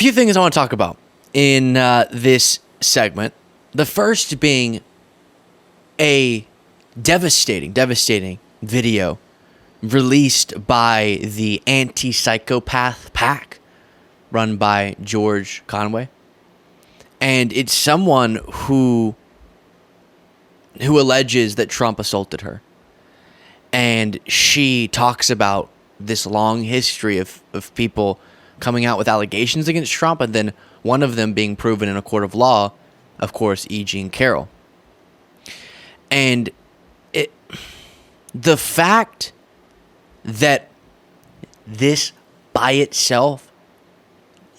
few things I want to talk about in this segment. The first being a devastating video released by the Anti-Psychopath PAC run by George Conway. And it's someone who alleges that Trump assaulted her. And she talks about this long history of people coming out with allegations against Trump, and then one of them being proven in a court of law, of course, E. Jean Carroll. And the fact that this by itself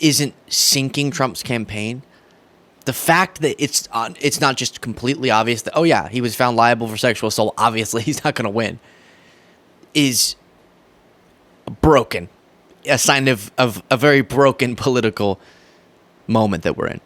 isn't sinking Trump's campaign, the fact that it's not just completely obvious that, oh yeah, he was found liable for sexual assault, obviously he's not going to win, is broken. A sign of a very broken political moment that we're in.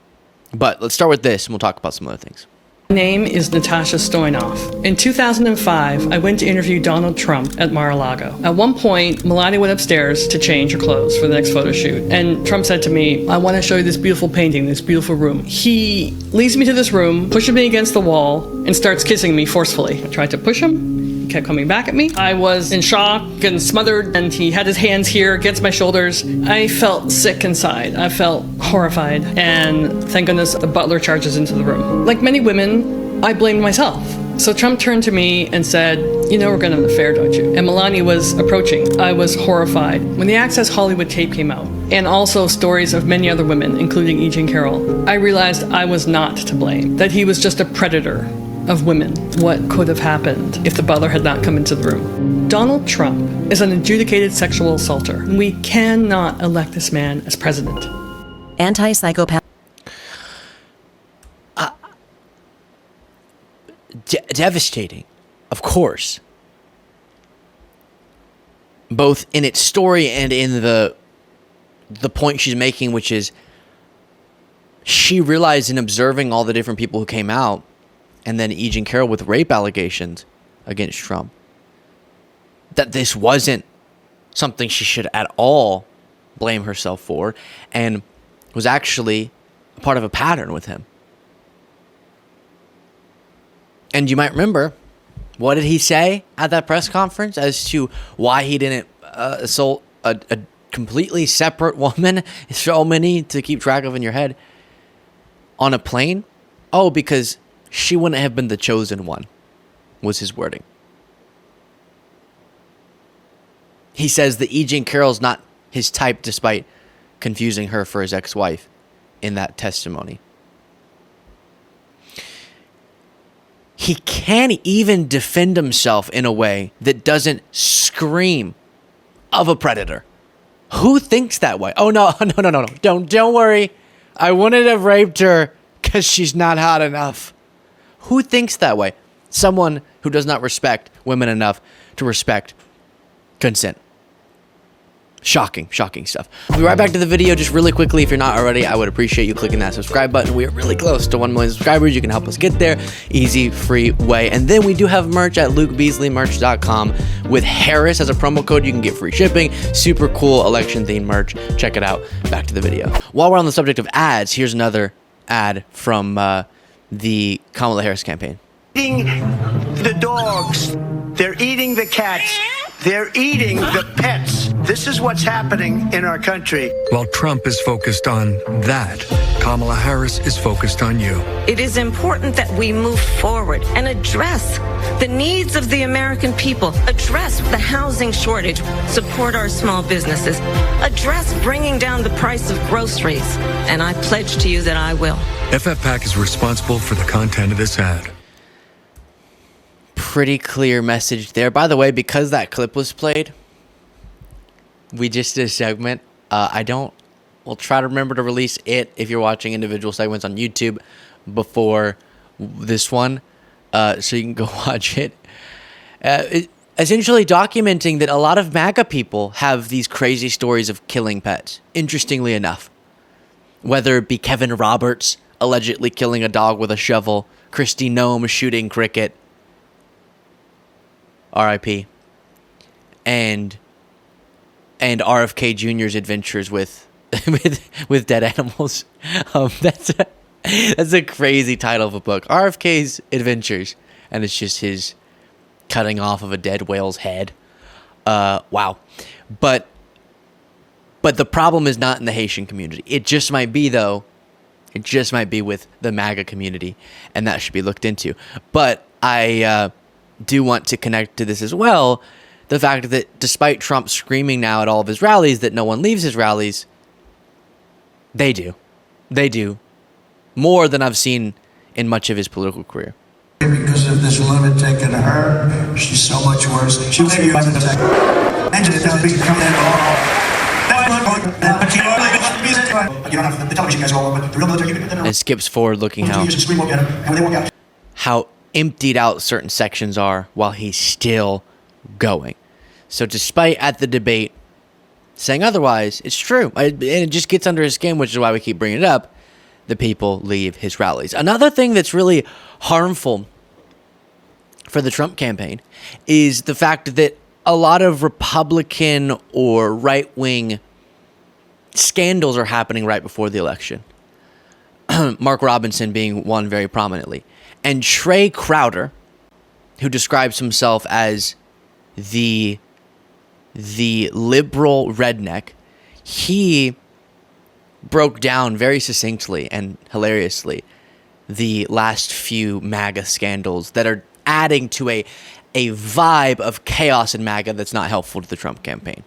But let's start with this, and we'll talk about some other things. My name is Natasha Stoynoff. In 2005, I went to interview Donald Trump at Mar-a-Lago. At one point, Melania went upstairs to change her clothes for the next photo shoot. And Trump said to me, I want to show you this beautiful painting, this beautiful room. He leads me to this room, pushes me against the wall, and starts kissing me forcefully. I tried to push him. He kept coming back at me. I was in shock and smothered, and he had his hands here against my shoulders. I felt sick inside. I felt horrified. And thank goodness the butler charges into the room. Like many women, I blamed myself. So Trump turned to me and said, you know we're going to have an affair, don't you? And Melania was approaching. I was horrified. When the Access Hollywood tape came out, and also stories of many other women, including E. Jean Carroll, I realized I was not to blame, that he was just a predator of women. What could have happened if the butler had not come into the room? Donald Trump is an adjudicated sexual assaulter. We cannot elect this man as president. Anti-psychopath. Devastating, of course, both in its story and in the point she's making, which is she realized in observing all the different people who came out, and then E. Jean Carroll with rape allegations against Trump, that this wasn't something she should at all blame herself for, and was actually a part of a pattern with him. And you might remember, what did he say at that press conference as to why he didn't assault a completely separate woman? So many to keep track of in your head. On a plane? Oh, because she wouldn't have been the chosen one, was his wording. He says that E. Jean Carroll's not his type, despite confusing her for his ex-wife in that testimony. He can't even defend himself in a way that doesn't scream of a predator. Who thinks that way? Oh, no. Don't worry. I wouldn't have raped her because she's not hot enough. Who thinks that way? Someone who does not respect women enough to respect consent. Shocking stuff. We'll be right back to the video just really quickly. If you're not already, I would appreciate you clicking that subscribe button. We are really close to 1 million subscribers. You can help us get there. Easy, free way. And then we do have merch at lukebeasleymerch.com with Harris as a promo code. You can get free shipping. Super cool election-themed merch. Check it out. Back to the video. While we're on the subject of ads, here's another ad from the Kamala Harris campaign. Eating the dogs. They're eating the cats. They're eating the pets. This is what's happening in our country. While Trump is focused on that, Kamala Harris is focused on you. It is important that we move forward and address the needs of the American people, address the housing shortage, support our small businesses, address bringing down the price of groceries. And I pledge to you that I will. FFPAC is responsible for the content of this ad. Pretty clear message there. By the way, because that clip was played, we just did a segment. We'll try to remember to release it if you're watching individual segments on YouTube before this one, so you can go watch it. Essentially documenting that a lot of MAGA people have these crazy stories of killing pets, interestingly enough. Whether it be Kevin Roberts allegedly killing a dog with a shovel, Kristi Noem shooting cricket, R.I.P., and RFK Jr.'s adventures with with dead animals. That's a crazy title of a book. RFK's Adventures, and it's just his cutting off of a dead whale's head. Wow. But the problem is not in the Haitian community. It just might be, though. It just might be with the MAGA community, and that should be looked into. But I do want to connect to this as well. The fact that despite Trump screaming now at all of his rallies that no one leaves his rallies, they do. They do. More than I've seen in much of his political career. Because of this lunatic and her, she's so much worse. She was a lunatic. And it doesn't become you don't have the television guys all over, but the real military, and it skips forward looking how emptied out certain sections are while he's still going. So despite at the debate saying otherwise, it's true. And it just gets under his skin, which is why we keep bringing it up. The people leave his rallies. Another thing that's really harmful for the Trump campaign is the fact that a lot of Republican or right-wing scandals are happening right before the election. Mark Robinson being one very prominently. And Trey Crowder, who describes himself as the liberal redneck, he broke down very succinctly and hilariously the last few MAGA scandals that are adding to a vibe of chaos in MAGA that's not helpful to the Trump campaign.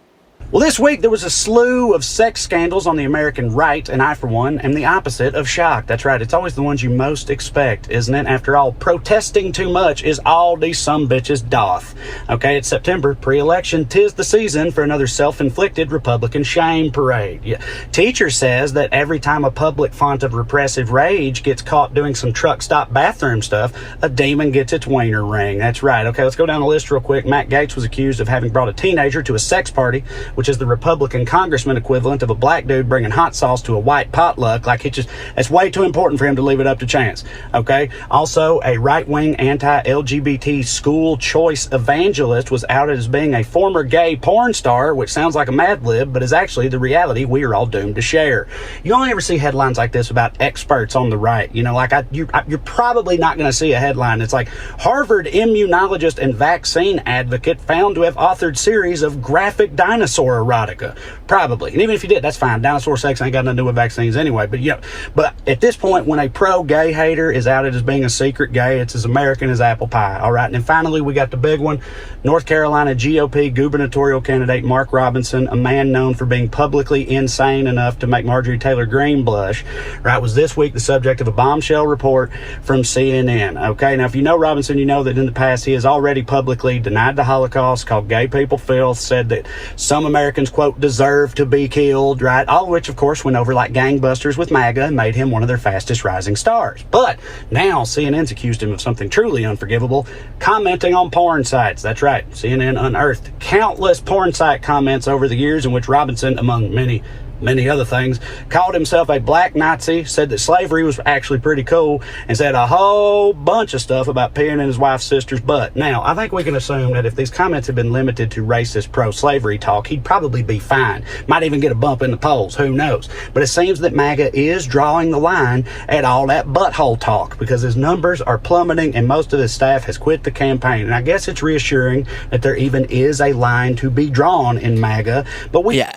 Well, this week there was a slew of sex scandals on the American right, and I, for one, am the opposite of shocked. That's right, it's always the ones you most expect, isn't it? After all, protesting too much is all these sumbitches doth. Okay, it's September, pre-election, 'tis the season for another self-inflicted Republican shame parade. Yeah. Teacher says that every time a public font of repressive rage gets caught doing some truck stop bathroom stuff, a demon gets its wiener ring. That's right. Okay, let's go down the list real quick. Matt Gaetz was accused of having brought a teenager to a sex party, which is the Republican congressman equivalent of a black dude bringing hot sauce to a white potluck. Like, it's way too important for him to leave it up to chance. Okay. Also, a right-wing anti-LGBT school choice evangelist was outed as being a former gay porn star, which sounds like a Mad Lib, but is actually the reality we are all doomed to share. You only ever see headlines like this about experts on the right. You know, like you're probably not going to see a headline that's like Harvard immunologist and vaccine advocate found to have authored series of graphic dinosaur erotica. Probably. And even if you did, that's fine. Dinosaur sex ain't got nothing to do with vaccines anyway. But, you know, but at this point, when a pro-gay hater is outed as being a secret gay, it's as American as apple pie. All right. And then finally, we got the big one. North Carolina GOP gubernatorial candidate Mark Robinson, a man known for being publicly insane enough to make Marjorie Taylor Greene blush, right, was this week the subject of a bombshell report from CNN. Okay. Now, if you know Robinson, you know that in the past he has already publicly denied the Holocaust, called gay people filth, said that some Americans, quote, deserve to be killed, right? All of which, of course, went over like gangbusters with MAGA and made him one of their fastest rising stars. But now CNN's accused him of something truly unforgivable, commenting on porn sites. That's right. CNN unearthed countless porn site comments over the years in which Robinson, among many other things, called himself a black Nazi, said that slavery was actually pretty cool, and said a whole bunch of stuff about peeing in his wife's sister's butt. Now, I think we can assume that if these comments had been limited to racist pro-slavery talk, he'd probably be fine. Might even get a bump in the polls, who knows? But it seems that MAGA is drawing the line at all that butthole talk, because his numbers are plummeting and most of his staff has quit the campaign. And I guess it's reassuring that there even is a line to be drawn in MAGA, but Yeah,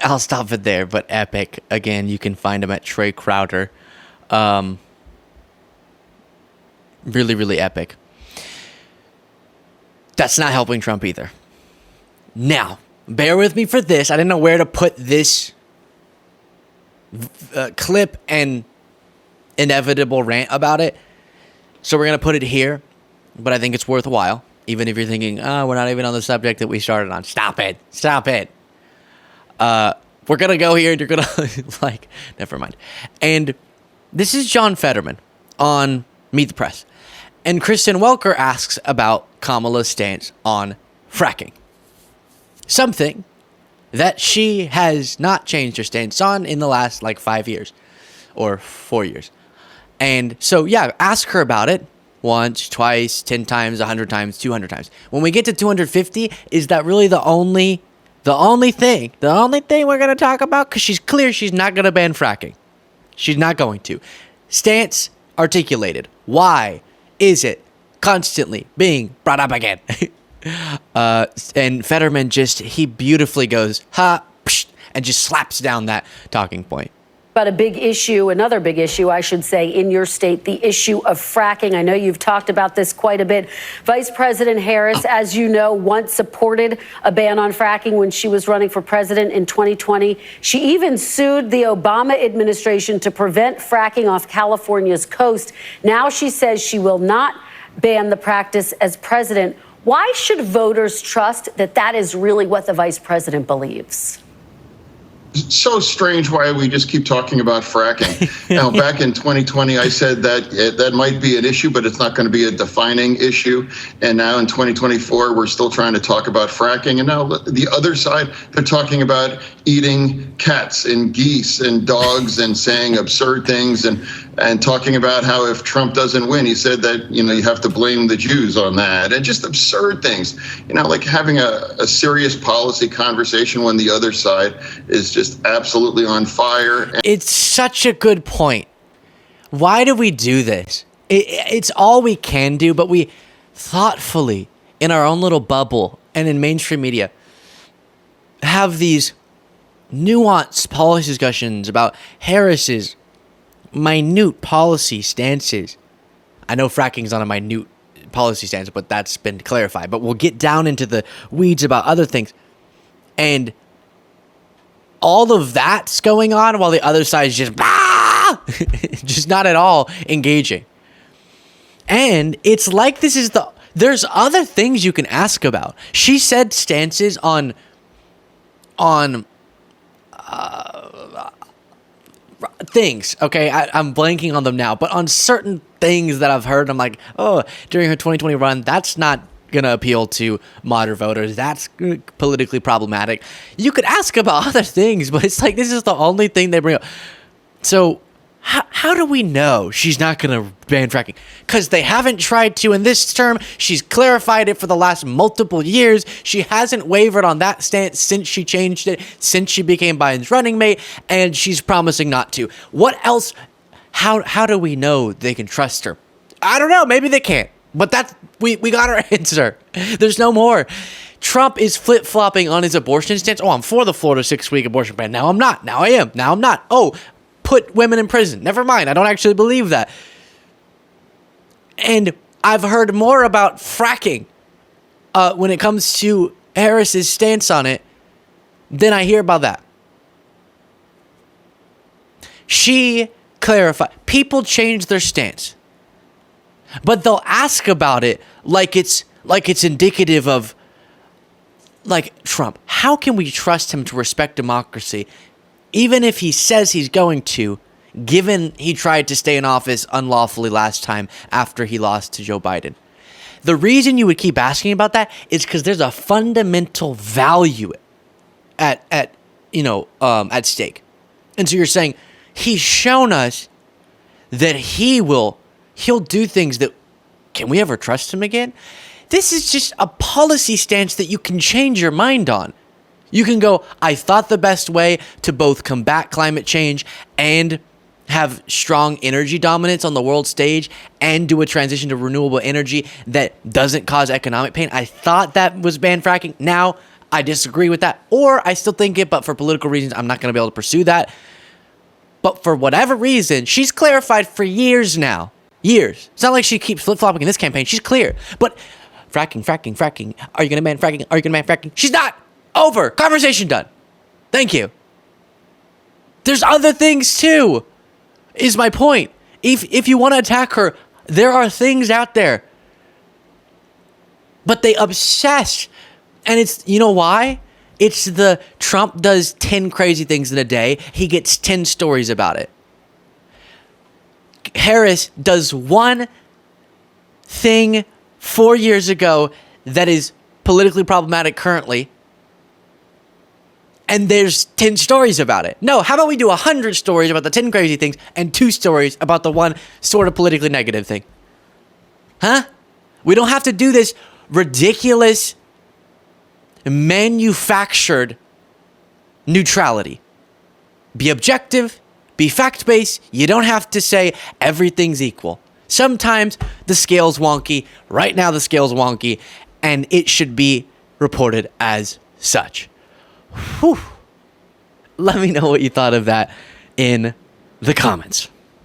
I'll stop it there, but epic. Again, you can find him at Trey Crowder. Really, really epic. That's not helping Trump either. Now, bear with me for this. I didn't know where to put this clip and inevitable rant about it. So we're going to put it here, but I think it's worthwhile. Even if you're thinking, we're not even on the subject that we started on. Stop it. We're going to go here and you're going to never mind. And this is John Fetterman on Meet the Press. And Kristen Welker asks about Kamala's stance on fracking. Something that she has not changed her stance on in the last 5 years or 4 years. And so, yeah, ask her about it once, twice, 10 times, 100 times, 200 times. When we get to 250, is that really the only The only thing we're going to talk about, because she's clear she's not going to ban fracking. She's not going to. Stance articulated. Why is it constantly being brought up again? And Fetterman he beautifully goes, ha, psh, and just slaps down that talking point. But another big issue, I should say, in your state, the issue of fracking. I know you've talked about this quite a bit. Vice President Harris, as you know, once supported a ban on fracking when she was running for president in 2020. She even sued the Obama administration to prevent fracking off California's coast. Now she says she will not ban the practice as president. Why should voters trust that that is really what the vice president believes? So strange why we just keep talking about fracking. Now, back in 2020, I said that that might be an issue, but it's not going to be a defining issue. And now in 2024, we're still trying to talk about fracking. And now the other side, they're talking about eating cats and geese and dogs and saying absurd things and talking about how if Trump doesn't win, he said that, you have to blame the Jews on that, and just absurd things, like having a serious policy conversation when the other side is just absolutely on fire. It's such a good point. Why do we do this? It's all we can do, but we thoughtfully, in our own little bubble and in mainstream media, have these nuanced policy discussions about Harris's minute policy stances. I know fracking's not a minute policy stance, but that's been clarified. But we'll get down into the weeds about other things. And all of that's going on while the other side is just just not at all engaging. And it's like there's other things you can ask about. She said stances on things, okay? I'm blanking on them now, but on certain things that I've heard, I'm like, oh, during her 2020 run, that's not going to appeal to moderate voters. That's politically problematic. You could ask about other things, but it's like, this is the only thing they bring up. So how do we know she's not going to ban fracking? Because they haven't tried to in this term. She's clarified it for the last multiple years. She hasn't wavered on that stance since she changed it, since she became Biden's running mate, and she's promising not to. What else? How do we know they can trust her? I don't know. Maybe they can't. But we got our answer. There's no more. Trump is flip-flopping on his abortion stance. Oh, I'm for the Florida 6-week abortion ban. Now I'm not. Now I am. Now I'm not. Oh, put women in prison. Never mind. I don't actually believe that. And I've heard more about fracking when it comes to Harris's stance on it than I hear about that. She clarified. People change their stance, but they'll ask about it like it's indicative of, like, Trump. How can we trust him to respect democracy, even if he says he's going to, given he tried to stay in office unlawfully last time after he lost to Joe Biden? The reason you would keep asking about that is because there's a fundamental value at stake. And so you're saying he's shown us that he'll do things that, can we ever trust him again? This is just a policy stance that you can change your mind on. You can go, I thought the best way to both combat climate change and have strong energy dominance on the world stage and do a transition to renewable energy that doesn't cause economic pain. I thought that was ban fracking. Now I disagree with that, or I still think it, but for political reasons, I'm not going to be able to pursue that. But for whatever reason, she's clarified for years now. Years. It's not like she keeps flip-flopping in this campaign. She's clear. But fracking. Are you going to ban fracking? Are you going to ban fracking? She's not. Over. Conversation done. Thank you. There's other things too, is my point. If you want to attack her, there are things out there. But they obsess. And it's, you know why? It's the Trump does 10 crazy things in a day. He gets 10 stories about it. Harris does one thing 4 years ago that is politically problematic currently, and there's 10 stories about it. No, how about we do 100 stories about the 10 crazy things and 2 stories about the one sort of politically negative thing? Huh? We don't have to do this ridiculous manufactured neutrality. Be objective, be fact-based. You don't have to say everything's equal. Sometimes the scale's wonky. Right now the scale's wonky, and it should be reported as such. Whew. Let me know what you thought of that in the comments.